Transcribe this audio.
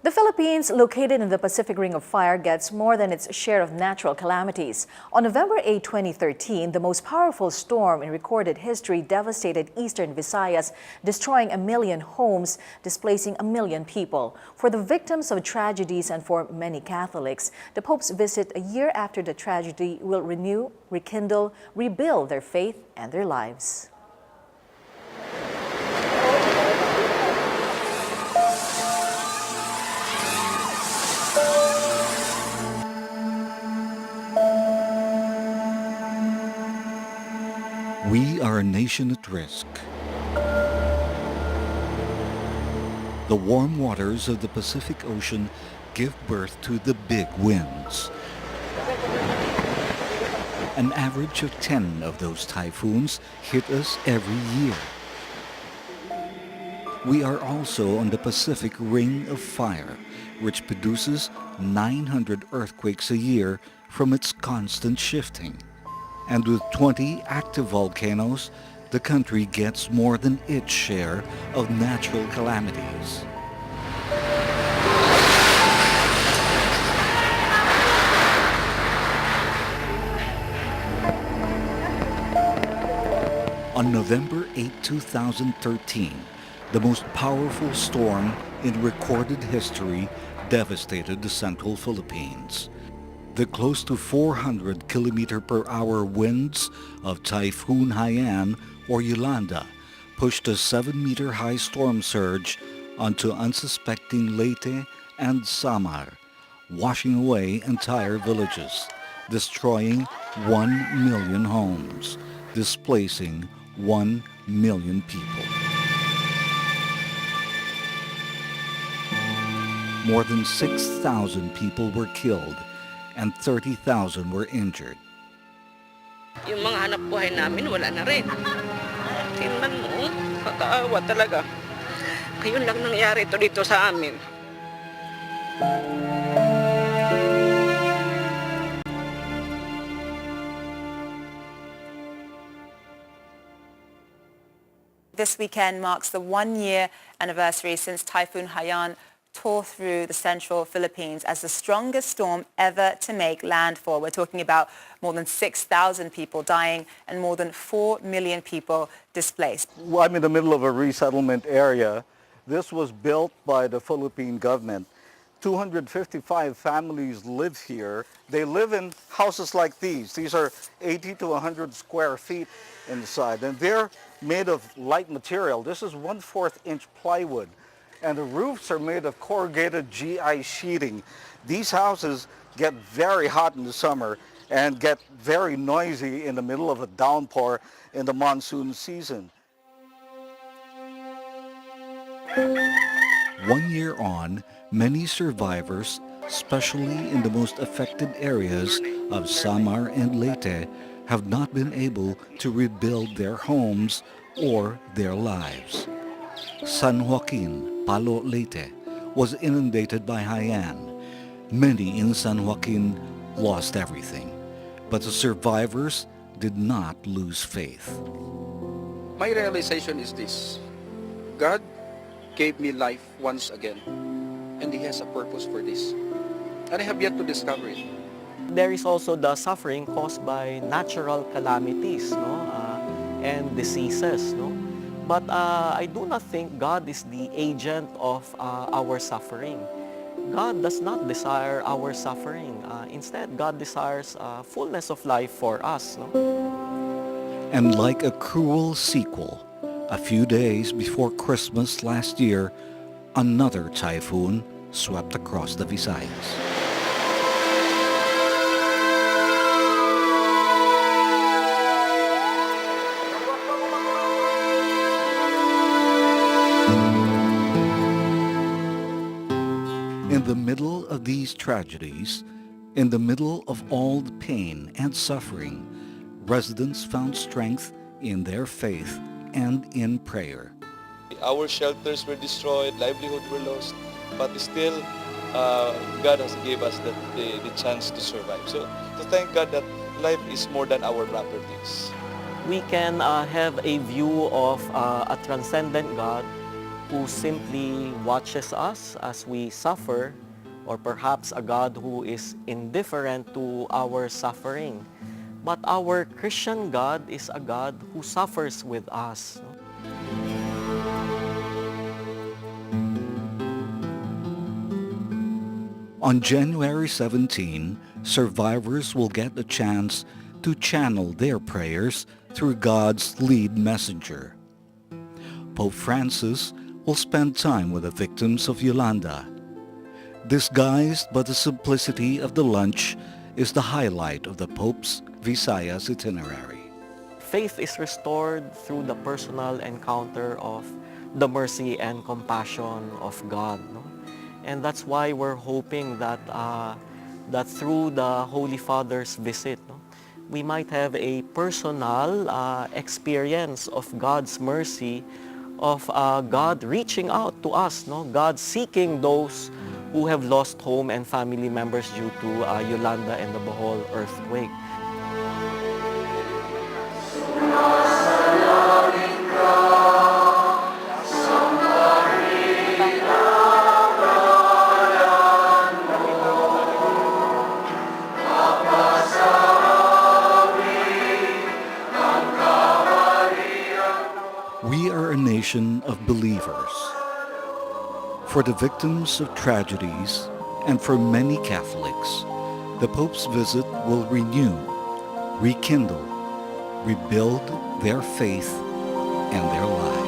The Philippines, located in the Pacific Ring of Fire, gets more than its share of natural calamities. On November 8, 2013, the most powerful storm in recorded history devastated eastern Visayas, destroying 1 million homes, displacing 1 million people. For the victims of tragedies and for many Catholics, the Pope's visit a year after the tragedy will renew, rekindle, rebuild their faith and their lives. We are a nation at risk. The warm waters of the Pacific Ocean give birth to the big winds. An average of 10 of those typhoons hit us every year. We are also on the Pacific Ring of Fire, which produces 900 earthquakes a year from its constant shifting. And with 20 active volcanoes, the country gets more than its share of natural calamities. On November 8, 2013, the most powerful storm in recorded history devastated the central Philippines. The close to 400 km/h winds of Typhoon Haiyan or Yolanda pushed a 7-meter-high storm surge onto unsuspecting Leyte and Samar, washing away entire villages, destroying 1 million homes, displacing 1 million people. More than 6,000 people were killed and 30,000 were injured. Yung mga hanap buhay namin, wala na rin. Tingnan mo, kakaawa talaga. Ngayon lang nangyari ito dito sa amin. This weekend marks the 1-year anniversary since Typhoon Haiyan tore through the central Philippines as the strongest storm ever to make landfall. We're talking about more than 6,000 people dying and more than 4 million people displaced. Well, I'm in the middle of a resettlement area. This was built by the Philippine government. 255 families live here. They live in houses like these. These are 80 to 100 square feet inside, and they're made of light material. This is 1/4 inch plywood. And the roofs are made of corrugated GI sheeting. These houses get very hot in the summer and get very noisy in the middle of a downpour in the monsoon season. 1 year on, many survivors, especially in the most affected areas of Samar and Leyte, have not been able to rebuild their homes or their lives. San Joaquin, Palo, Leyte, was inundated by Haiyan. Many in San Joaquin lost everything, but the survivors did not lose faith. My realization is this: God gave me life once again, and He has a purpose for this, and I have yet to discover it. There is also the suffering caused by natural calamities, and diseases. But I do not think God is the agent of our suffering. God does not desire our suffering. Instead, God desires fullness of life for us. And like a cruel sequel, a few days before Christmas last year, another typhoon swept across the Visayas. In the middle of these tragedies, in the middle of all the pain and suffering, residents found strength in their faith and in prayer. Our shelters were destroyed, livelihood were lost, but still God has gave us the chance to survive. So to thank God that life is more than our properties. We can have a view of a transcendent God who simply watches us as we suffer, or perhaps a God who is indifferent to our suffering. But our Christian God is a God who suffers with us. On January 17, survivors will get a chance to channel their prayers through God's lead messenger. Pope Francis will spend time with the victims of Yolanda. Disguised by the simplicity of the lunch is the highlight of the Pope's Visayas itinerary. Faith is restored through the personal encounter of the mercy and compassion of God. No? And that's why we're hoping that, that through the Holy Father's visit, no, we might have a personal experience of God's mercy, of God reaching out to us, no? God seeking those who have lost home and family members due to Yolanda and the Bohol earthquake. We are a nation of believers. For the victims of tragedies and for many Catholics, the Pope's visit will renew, rekindle, rebuild their faith and their lives.